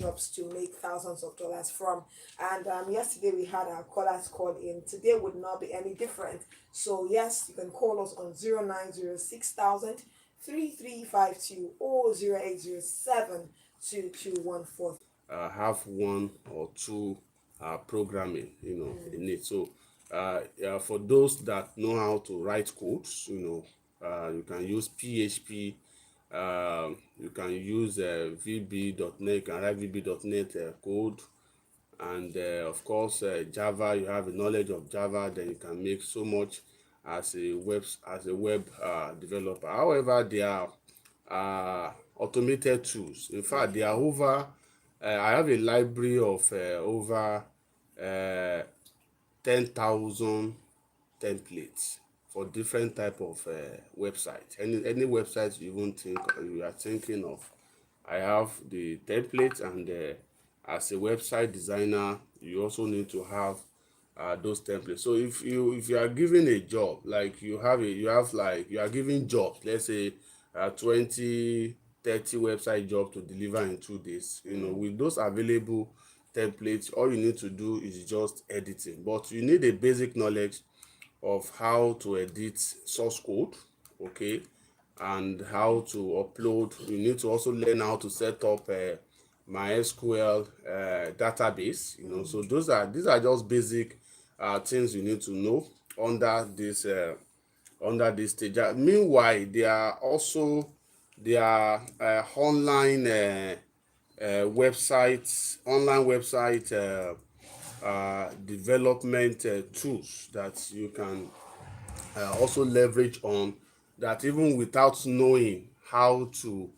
jobs to make thousands of dollars from. And yesterday we had our callers call in. Today would not be any different. So yes, you can call us on 0906 3352 or 0807 have one or two programming, in it. So for those that know how to write codes, you can use PHP, you can use VB.net, you can write VB.net code, and of course Java. You have a knowledge of Java, then you can make so much as a web developer. However, there are automated tools. In fact, there are over I have a library of over uh, 10,000 templates for different type of websites. Any website you even think you are thinking of, I have the template. And as a website designer, you also need to have those templates. So if you are given a job, like you are giving jobs, let's say 20 30 website job to deliver in 2 days, with those available templates, all you need to do is just editing. But you need a basic knowledge of how to edit source code, okay, and how to upload. You need to also learn how to set up MySQL database. So these are just basic things you need to know under this stage. Meanwhile, there are online website development tools that you can also leverage on, that even without knowing how to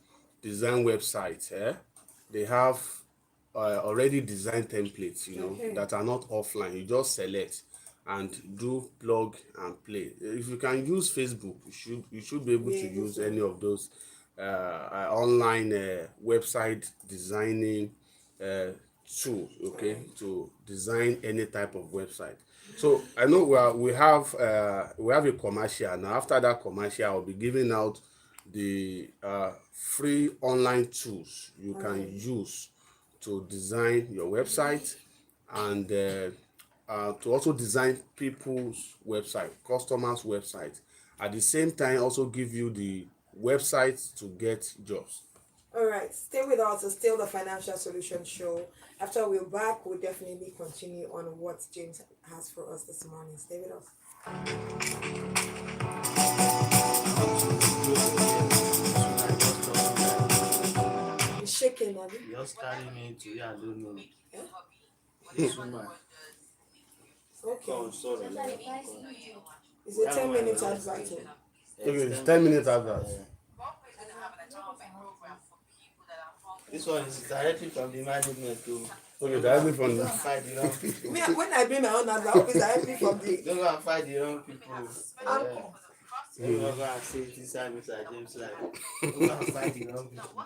design websites, they have already designed templates, Okay. that are not offline. You just select and do plug and play. If you can use Facebook, you should be able Be to able use to. any of those online website designing uh, tool, okay, to design any type of website. So I know we have a commercial now. After that commercial, I'll be giving out the free online tools you All can right. use to design your website, and to also design people's website, customers' website. At the same time, also give you the websites to get jobs. All right, stay with us. It's still the Financial Solution Show. After we're back, we'll definitely continue on what James has for us this morning. Stay with us. Good morning. So I just talking You're shaking, Abby. like just carry me to I don't know. Yeah? This woman. Okay. Oh, sorry. It's a Yeah, 10 minute let's advert. take Okay, it's it's 10 10 minutes minutes. advert. This one is directly from the management to Okay, directly from don't go the and fight the wrong people. Me, when I bring my own advert, I hope it's directly from the Don't go and fight the wrong people. anchor. Don't go and say it inside Mr. James like don't go and fight the wrong people.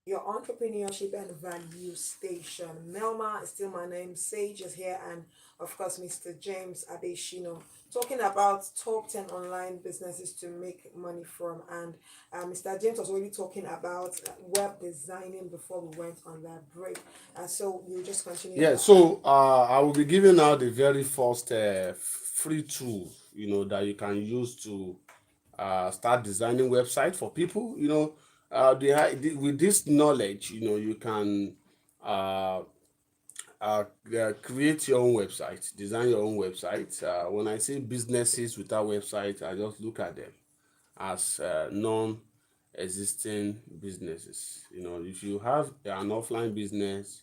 your entrepreneurship and value station. Melma is still my name. Sage is here, and of course, Mr. James Abeshino talking about top 10 online businesses to make money from. And Mr. James was already talking about web designing before we went on that break. So we'll just continue. Yeah, so I will be giving out the very first free tool, that you can use to start designing website for people. With this knowledge, you can uh, create your own website, design your own website. When I say businesses without website, I just look at them as non-existing businesses. If you have an offline business,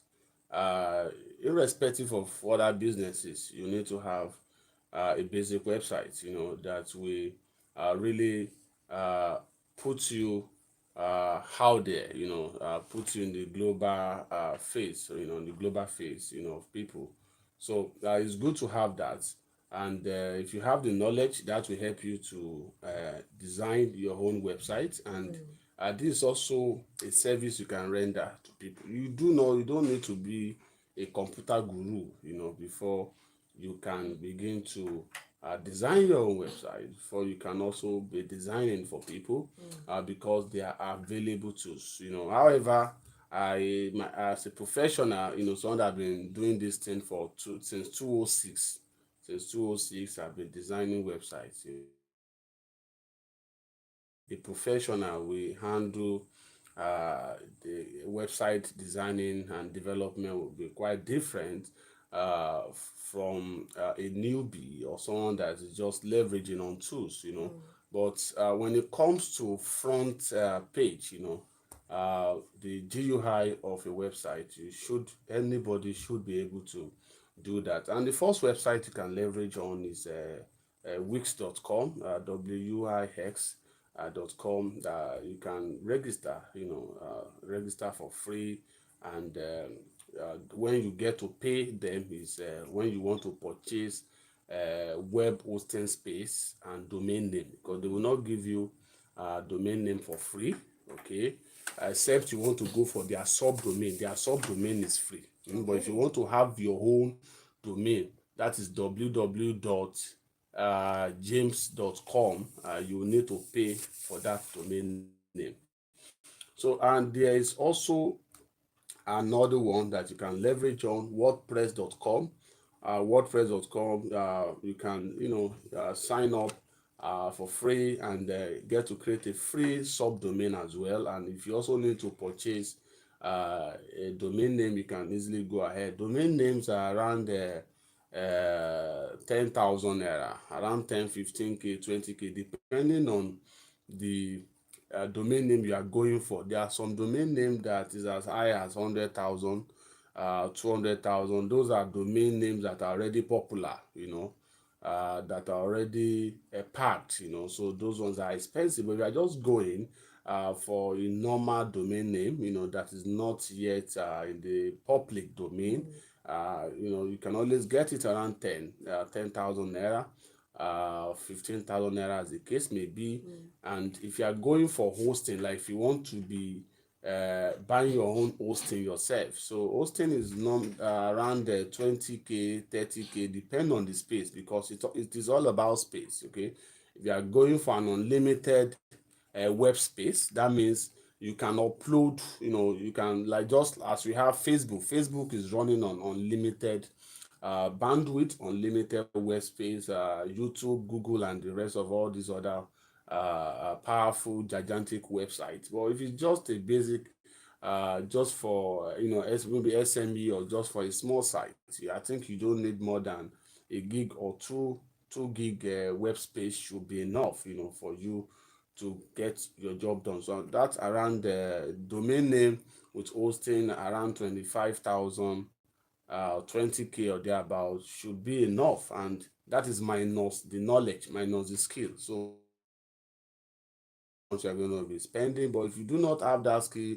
uh, irrespective of what that business is, you need to have a basic website, that will really uh, put you out there, put you in the global face, in the global face, of people. So it's good to have that. And if you have the knowledge, that will help you to design your own website. And this is also a service you can render to people. You don't need to be a computer guru, before you can begin to design your own website, before you can also be designing for people, because they are available tools. However, as a professional, someone that have been doing this thing since 2006. Since 2006, I've been designing websites. A professional, we handle the website designing and development will be quite different from a newbie or someone that is just leveraging on tools. But when it comes to front page, the GUI of a website, anybody should be able to do that. And the first website you can leverage on is wix.com, wix .com. You can register for free. And when you get to pay them is when you want to purchase web hosting space and domain name, because they will not give you domain name for free, okay, except you want to go for their subdomain is free. But if you want to have your own domain, that is james.com, you will need to pay for that domain name. So, and there is also another one that you can leverage on, wordpress.com. Wordpress.com, you can sign up for free and get to create a free subdomain as well. And if you also need to purchase a domain name, you can easily go ahead. Domain names are around 10,000 naira, around 10, 15k, 20k, depending on the domain name you are going for. There are some domain name that is as high as 100,000, 200,000. Those are domain names that are already popular, that are already packed, so those ones are expensive. But we are just going for a normal domain name, that is not yet in the public domain. You can always get it around 10,000 naira, 15,000 naira, as the case may be. And if you are going for hosting, like if you want to be buying your own hosting yourself, so hosting is around 20k, 30k, depend on the space, because it is all about space. Okay, if you are going for an unlimited web space, that means you can upload, you can, like, just as we have Facebook is running on unlimited bandwidth, unlimited web space, YouTube, Google, and the rest of all these other powerful, gigantic websites. But if it's just a basic, just for maybe SME, or just for a small site, I think you don't need more than a gig or two gig web space should be enough, for you to get your job done. So that's around the domain name with hosting around 25,000, 20k or thereabout should be enough. And that is minus the knowledge, minus the skill. So you're going to be spending. But if you do not have that skill,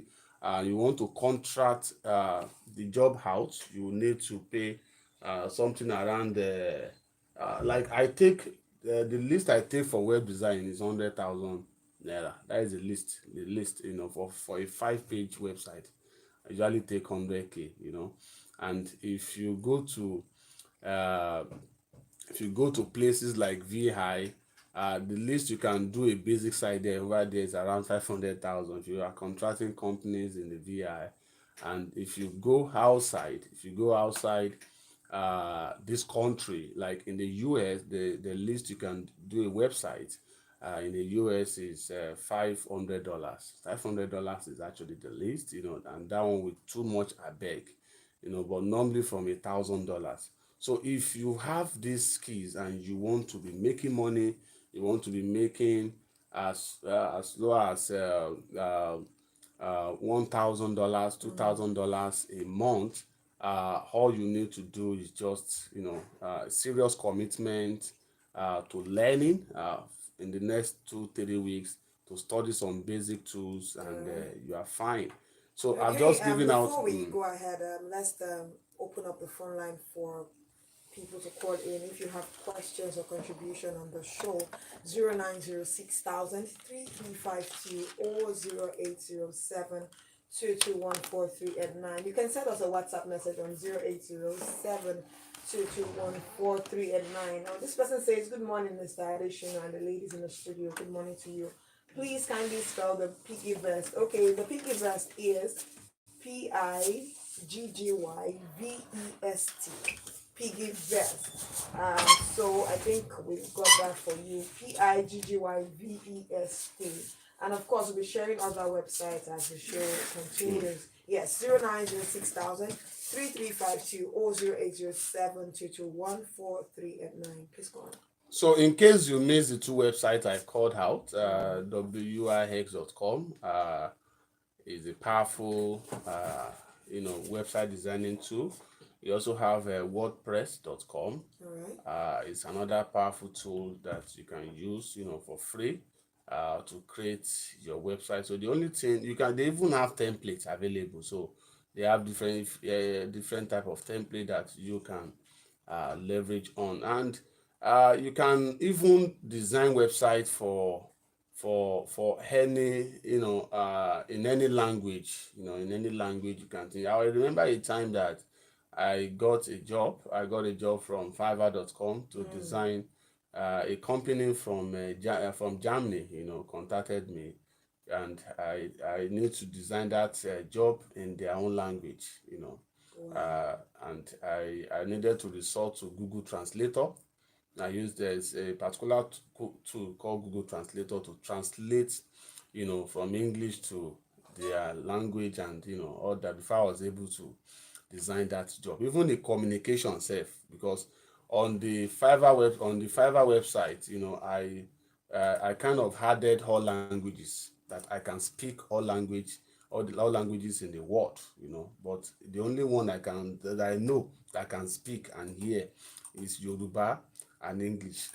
you want to contract the job out, you need to pay something around like I take the least I take for web design is 100,000 naira. That is the list. The list, for a 5-page website, I usually take 100K. And uh, if you go to places like VI, the least you can do a basic site there over there is around 500,000 if you are contracting companies in the VI. And if you go outside this country, like in the US, the least you can do a website in the US is $500. $500 is actually the least, and that one with too much I beg, but normally from $1,000. So if you have these skills and you want to be making money, you want to be making as low as $1,000, $2,000 a month. All you need to do is just serious commitment to learning in the next 2-3 weeks to study some basic tools, and you are fine. So I've Okay, just given out. before we go ahead, let's open up the phone line for people to call in. If you have questions or contribution on the show, 0906 or 0807 2214389. You can send us a WhatsApp message on 0807 2214389. Now, this person says, "Good morning, Mr. Adesina and the ladies in the studio. Good morning to you. Please kindly spell the piggy vest." Okay, the piggy vest is PIGGYVEST. Piggy vest. So I think we've got that for you. PIGGYVEST. And of course, we'll be sharing other websites as the show continues. Yes, 0906 or 0807 2214389. Please go on. So in case you missed the two websites I called out, WIX.com is a powerful website designing tool. We also have WordPress.com. It's another powerful tool that you can use, for free to create your website. So the only thing they even have templates available. So they have different type of template that you can leverage on, and you can even design website for any in any language. In any language you can think. I remember a time that I got a job from Fiverr.com to design a company from Germany, contacted me, and I need to design that job in their own language, and I needed to resort to Google Translator. I used there's a particular tool called Google Translator to translate, from English to their language, and all that before I was able to design that job. Even the communication self, because on the Fiverr website, I kind of added all languages that I can speak all languages in the world, but the only one that I know that I can speak and hear is Yoruba and English.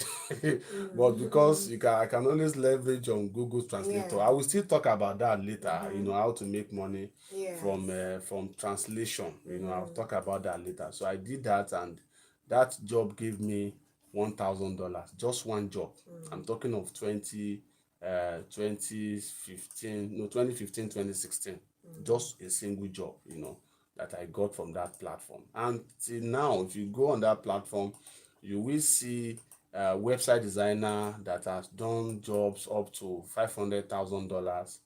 But because I can always leverage on Google Translator. Yeah. I will still talk about that later, how to make money Yes. from translation. I'll talk about that later. So I did that, and that job gave me $1,000, just one job. I'm talking of 2016, just a single job, that I got from that platform. And till now, if you go on that platform, you will see website designer that has done jobs up to $500,000,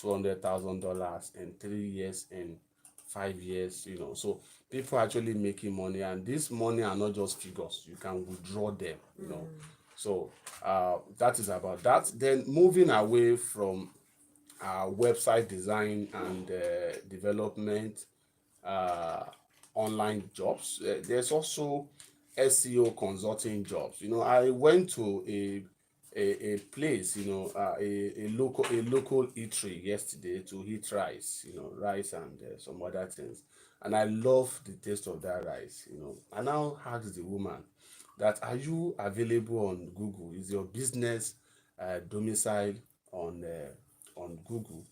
$200,000 in 3 years, in 5 years. So people are actually making money, and this money are not just figures. You can withdraw them. So that is about that. Then moving away from website design and development, online jobs, there's also SEO consulting jobs. I went to a place, a local eatery yesterday to eat rice, rice and some other things, and I love the taste of that rice. I now asked the woman that, "Are you available on Google? Is your business domicile on Google?"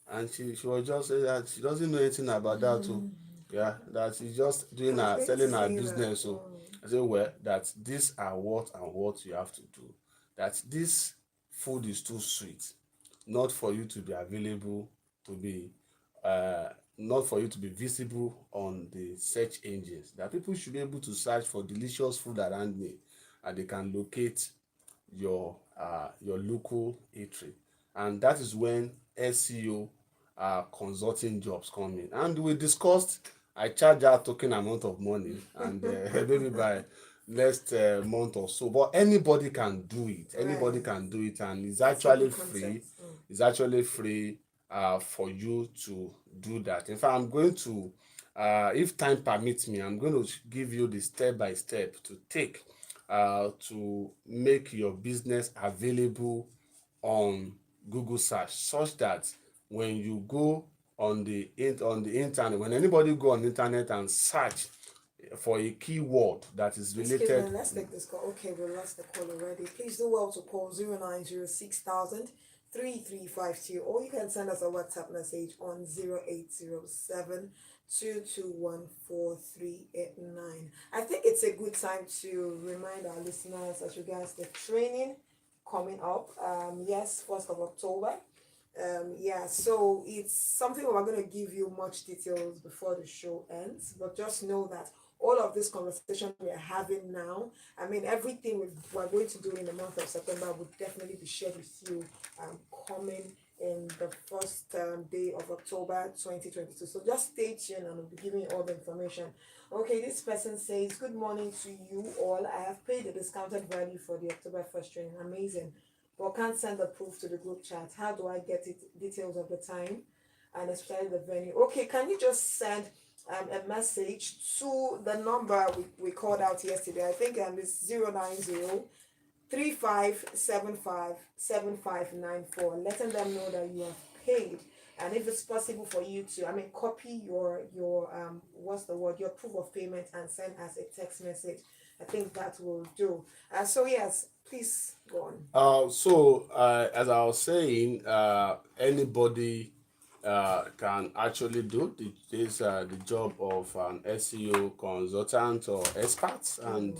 And she was just saying that she doesn't know anything about that too. Yeah, that she's just doing selling her business. So I say, well, that these are what you have to do. That this food is too sweet not for you to be available, to be not for you to be visible on the search engines. That people should be able to search for delicious food around me, and they can locate your local eatery. And that is when SEO consulting jobs come in. And we discussed, I charge a token amount of money, and maybe by next month or so. But anybody can do it. Anybody Right. can do it, and it's That's a actually good free. concept. Mm. It's actually free for you to do that. In fact, I'm going to, if time permits me, I'm going to give you the step by step to take to make your business available on Google search, such that when you go on the internet, when anybody go on the internet and search for a keyword that is Excuse me, related. let's take this call. Okay, we lost the call already. Please do well to call 0906 000 3352, or you can send us a WhatsApp message on 0807 2214389. I think it's a good time to remind our listeners as regards the training coming up. Yes, 1st of October. Yeah, so it's something we're going to give you much details before the show ends, but just know that all of this conversation we are having now, I mean, everything we're going to do in the month of September would definitely be shared with you coming in the first day of October 2022. So just stay tuned and we'll be giving you all the information. Okay, this person says, good morning to you all. I have paid the discounted value for the October 1st training. Amazing. But can't send the proof to the group chat. How do I get it? Details of the time and especially the venue. Okay, can you just send a message to the number we called out yesterday? I think it's 090-3575-7594. Letting them know that you have paid. And if it's possible for you to, I mean, copy your what's the word, your proof of payment and send us a text message. I think that will do. So yes, please go on. As I was saying, anybody can actually do the job of an SEO consultant or expert, and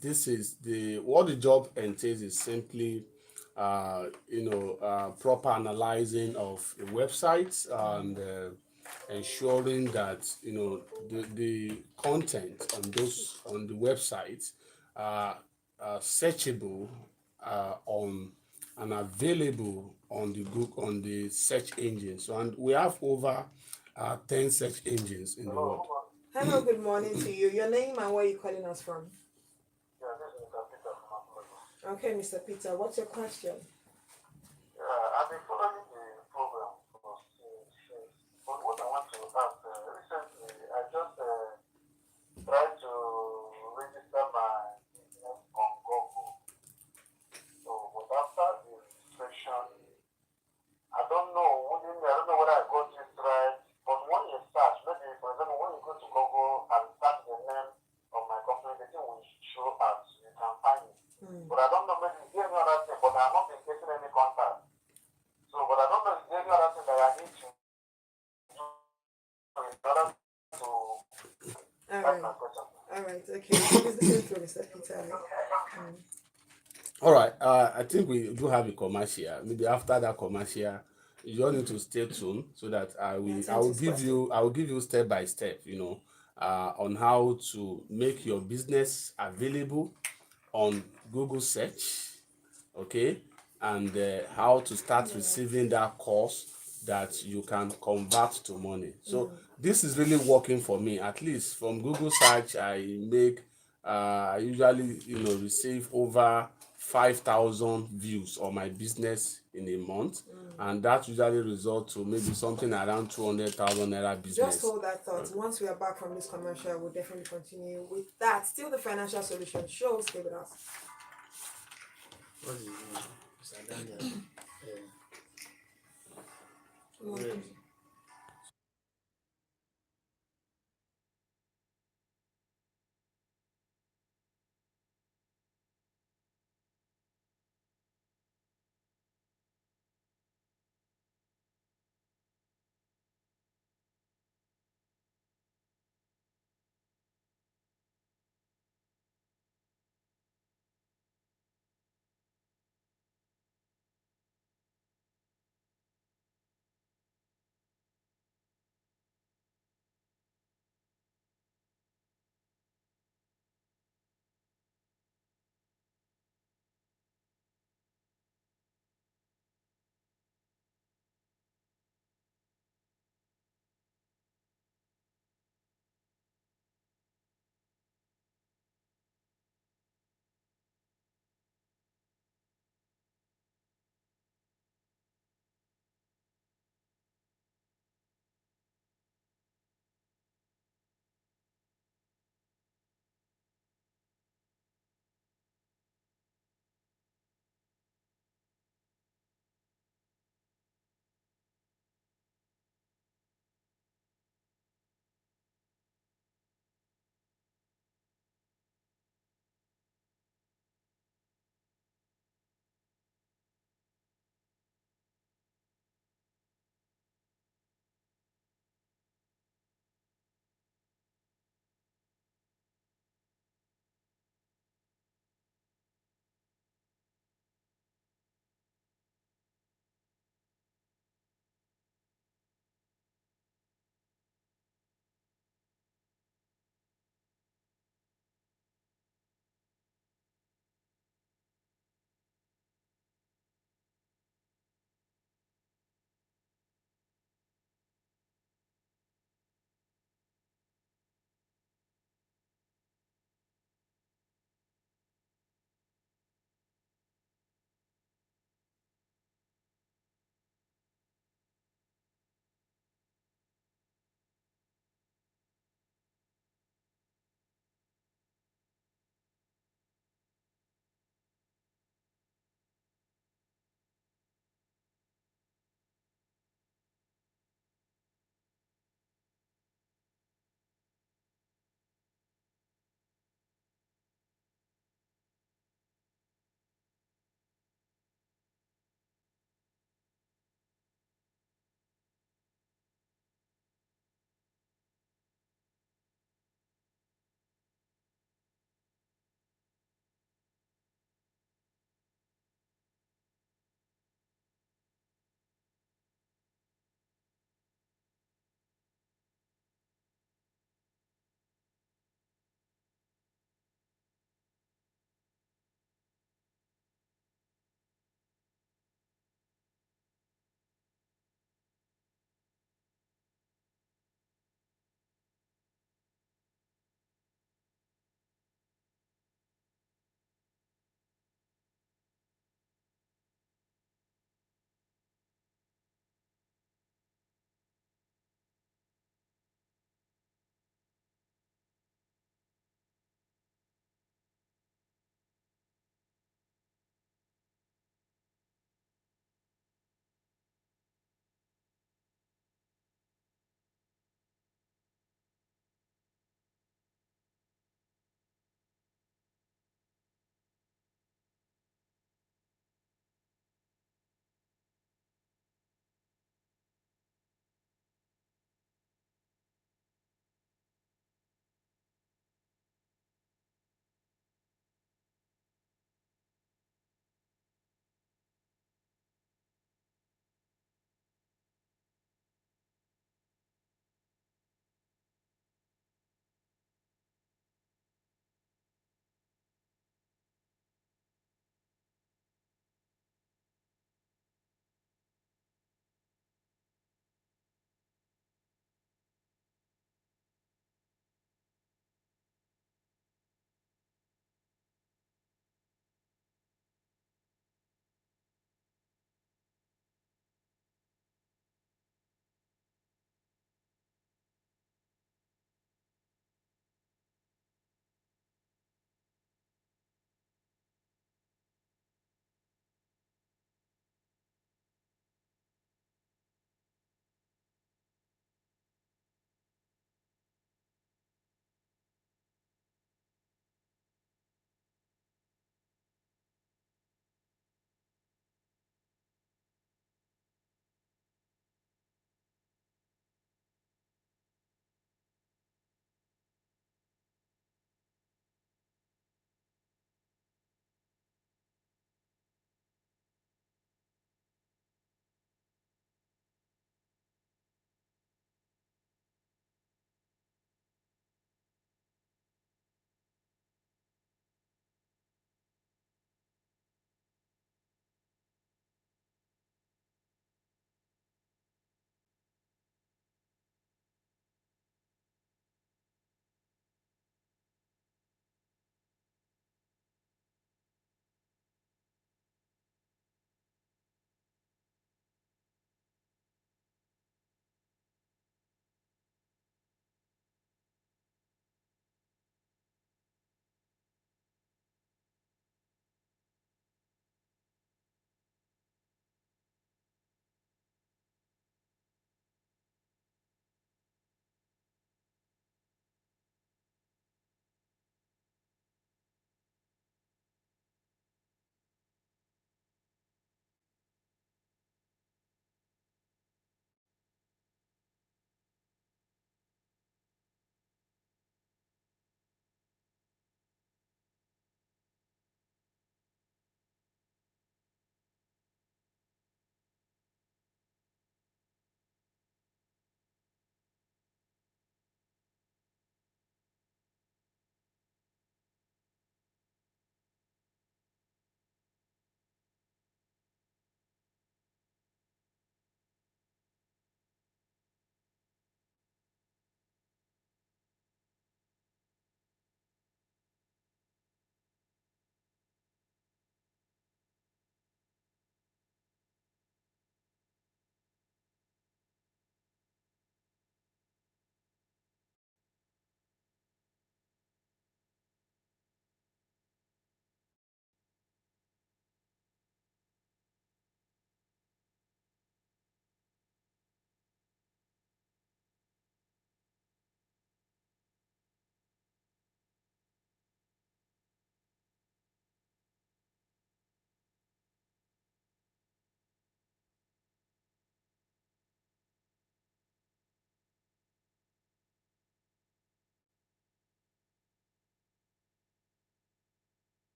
this is what the job entails is simply proper analyzing of a website and ensuring that the content on the website are searchable on and available on the Google on the search engines. So, and we have over 10 search engines in the world. Hello, good morning to you. Your name and where you calling us from? Yeah, this is Mr. Peter from Apollo. Okay, Mr. Peter, what's your question? I've been following the program for since, but what I want to ask, recently I just tried to register my business on Google. So, but after the registration, I don't know, I don't know whether I got it right, but when you search, maybe for example, when you go to Google and search the name of my company, the thing will show up, so you can find it. But I don't know, maybe it's any other thing, but I have not been getting any contact. So, but I don't know if there's any other thing that I need to do in order to All ask right. my question. All right, okay. Please listen to Mr. Peter. All right, I think we do have a commercial. Maybe after that commercial, you all need to stay tuned so that Yeah, I will his give question. you step by step, on how to make your business available on Google search, okay, and how to start receiving that course that you can convert to money. So this is really working for me. At least from Google search, I usually receive over 5,000 views on my business in a month, and that usually results to maybe something around 200,000 naira Just business. hold that thought. Once we are back from this commercial, we'll definitely continue with that. Still the financial solution show. Stay with us. What is his name? Mr. Daniel. Really?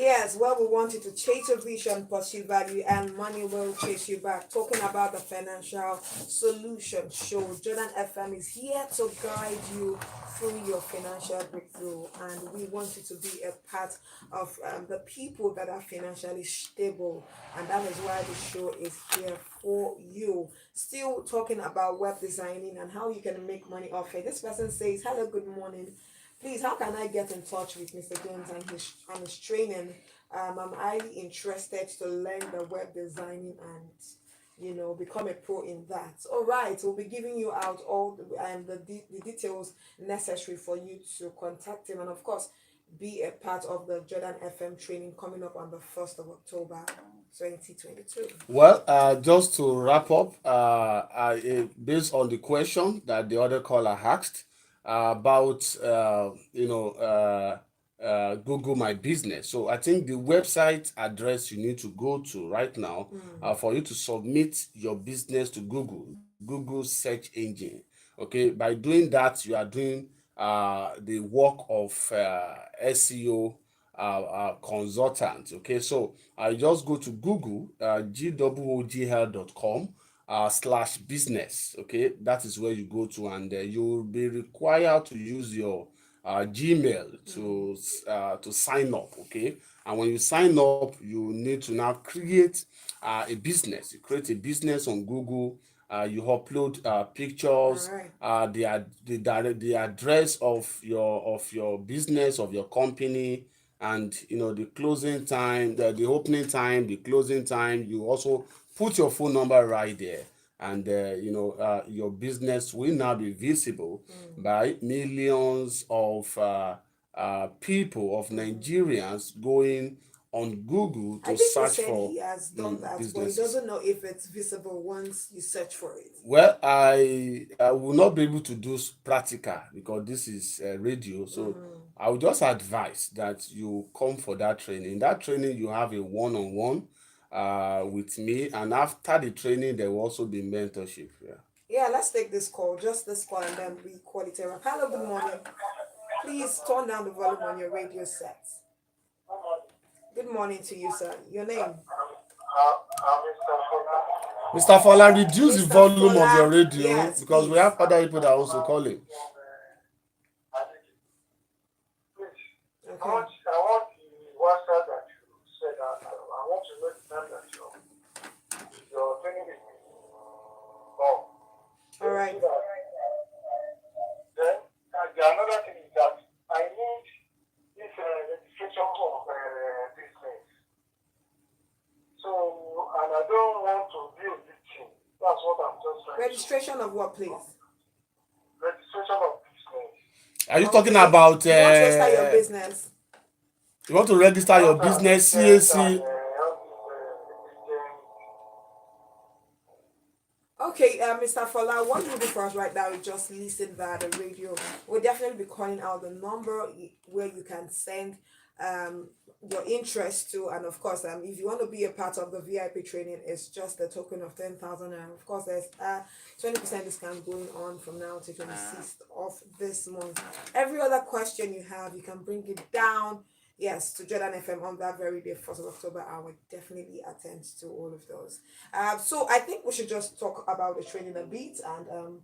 Yes, well, we want you to chase your vision, pursue value, and money will chase you back. Talking about the financial solution show, Jordan FM is here to guide you through your financial breakthrough, and we want you to be a part of the people that are financially stable, and that is why the show is here for you. Still talking about web designing and how you can make money off it. This person says, "Hello, good morning. Please, how can I get in touch with Mr. Jones and his training? I'm highly interested to learn the web designing and become a pro in that." All right, we'll be giving you out all the details necessary for you to contact him, and of course, be a part of the Jordan FM training coming up on the 1st of October 2022. Well, just to wrap up, based on the question that the other caller asked about, Google My Business. So I think the website address you need to go to right now for you to submit your business to Google search engine. Okay, by doing that, you are doing the work of SEO consultant. Okay, so I just go to Google, googl.com slash business. Okay, that is where you go to, and you'll be required to use your Gmail to sign up. Okay, and when you sign up, you need to now create a business. You create a business on Google. You upload pictures, All right. the address of your business, of your company, and the closing time, the opening time, the closing time. You also put your phone number right there, and your business will now be visible by millions of people, of Nigerians, going on Google I to think he search said for he has done that, but he businesses. doesn't know if it's visible once you search for it. Well, I will not be able to do practical because this is radio. So I will just advise that you come for that training. That training, you have a one-on-one with me, and after the training, there will also be mentorship. Yeah. Yeah, let's take this call, just this call, and then we call it a wrap. Hello, good morning. Please turn down the volume on your radio set. Good morning to you, sir. Your name? Mr. Fala, reduce the Mr. volume of your Fola. radio Yes, because we please. have other people that are also calling. I Okay. want the WhatsApp that you said. I want to know the time that your training is. Oh. All right. Then another thing is that I need this registration of business. So, and I don't want to be a victim. That's what I'm just trying Registration of what, please? registration of business. Are you Okay. talking about You want to start your business? you want to register your business, CAC? Okay, Mr. Fola, what you do for us right now is just listen via the radio. We'll definitely be calling out the number where you can send your interest to, and of course, if you want to be a part of the VIP training, it's just a token of 10,000, and of course, there's 20% discount going on from now to 26th of this month. Every other question you have, you can bring it down. Yes, to Jordan FM on that very day, 1st of October. I would definitely attend to all of those. So I think we should just talk about the training a bit and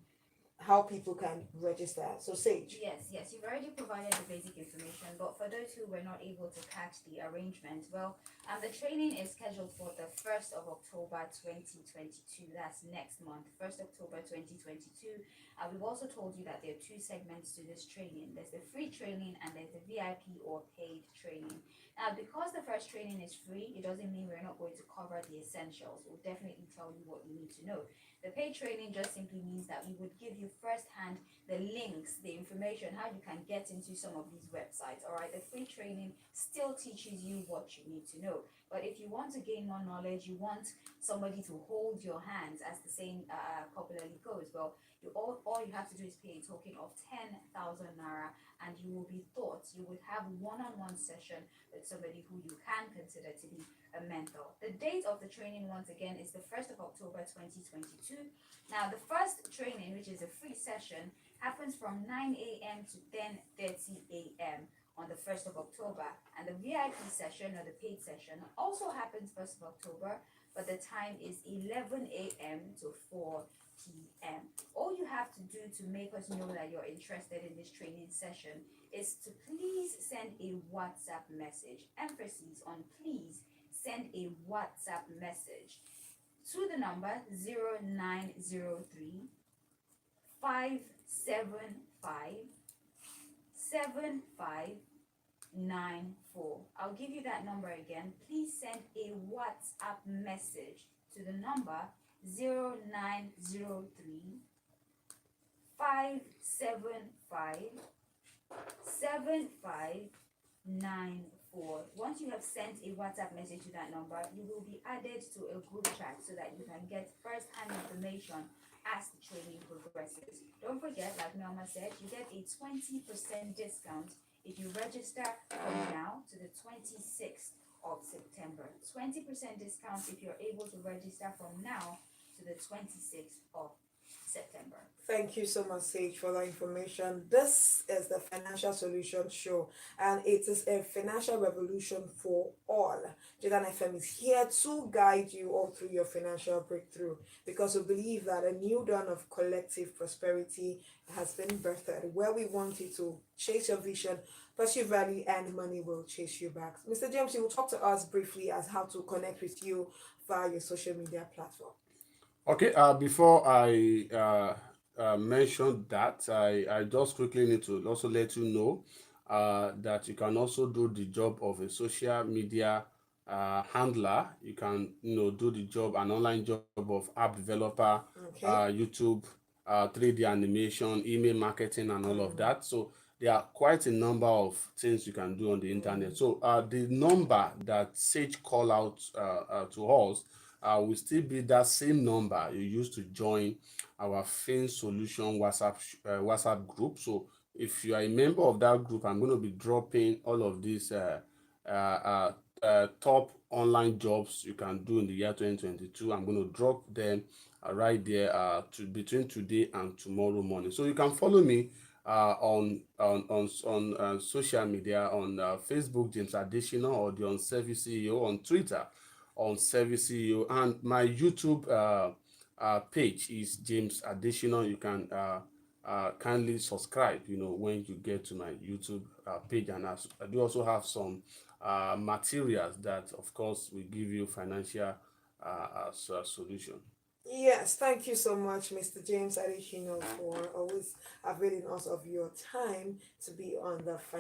how people can register. So Sage. Yes, you've already provided the basic information, but for those who were not able to catch the arrangement, well, the training is scheduled for the 1st of October 2022. That's next month, 1st October 2022. We've also told you that there are two segments to this training. There's the free training and there's the VIP or paid training. Now, because the first training is free, it doesn't mean we're not going to cover the essentials. We'll definitely tell you what you need to know. The paid training just simply means that we would give you firsthand the links, the information, how you can get into some of these websites. All right, the free training still teaches you what you need to know. But if you want to gain more knowledge, you want somebody to hold your hands, as the saying popularly goes, well, all you have to do is pay a token of 10,000 naira, and you will be taught. You would have one-on-one session with somebody who you can consider to be a mentor. The date of the training, once again, is the 1st of October 2022. Now, the first training, which is a free session, happens from 9 a.m. to 10:30 a.m. on the 1st of October. And the VIP session or the paid session also happens 1st of October, but the time is 11 a.m. to 4 p.m. All you have to do to make us know that you're interested in this training session is to please send a WhatsApp message. Emphasis on please send a WhatsApp message to the number 0903 575 7594. I'll give you that number again. Please send a WhatsApp message to the number 0903 575 7594. Once you have sent a WhatsApp message to that number, you will be added to a group chat so that you can get first-hand information as the training progresses. Don't forget, like Norma said, you get a 20% discount if you register from now to the 26th of September. 20% discount if you're able to register from now to the 26th of September. Thank you so much, Sage, for that information. This is the Financial Solution Show, and it is a financial revolution for all. Jordan FM is here to guide you all through your financial breakthrough, because we believe that a new dawn of collective prosperity has been birthed, where we want you to chase your vision, pursue value, and money will chase you back. Mr. James, you will talk to us briefly as how to connect with you via your social media platform. Okay, before I mention that, I just quickly need to also let you know that you can also do the job of a social media handler. You can, do the job, an online job of app developer, Okay. YouTube, 3D animation, email marketing, and all of that. So there are quite a number of things you can do on the internet. So the number that Sage call out to us will still be that same number you used to join our Fin Solution WhatsApp group. So if you are a member of that group, I'm going to be dropping all of these top online jobs you can do in the year 2022. I'm going to drop them right there between today and tomorrow morning. So you can follow me on social media, on Facebook, James Additional, or the On Service CEO, on Twitter, on Service CEO, and my YouTube page is James Additional. You can kindly subscribe, when you get to my YouTube page. And I do also have some materials that, of course, will give you financial solution. Yes, thank you so much, Mr. James Adishino, for always availing us of your time to be on the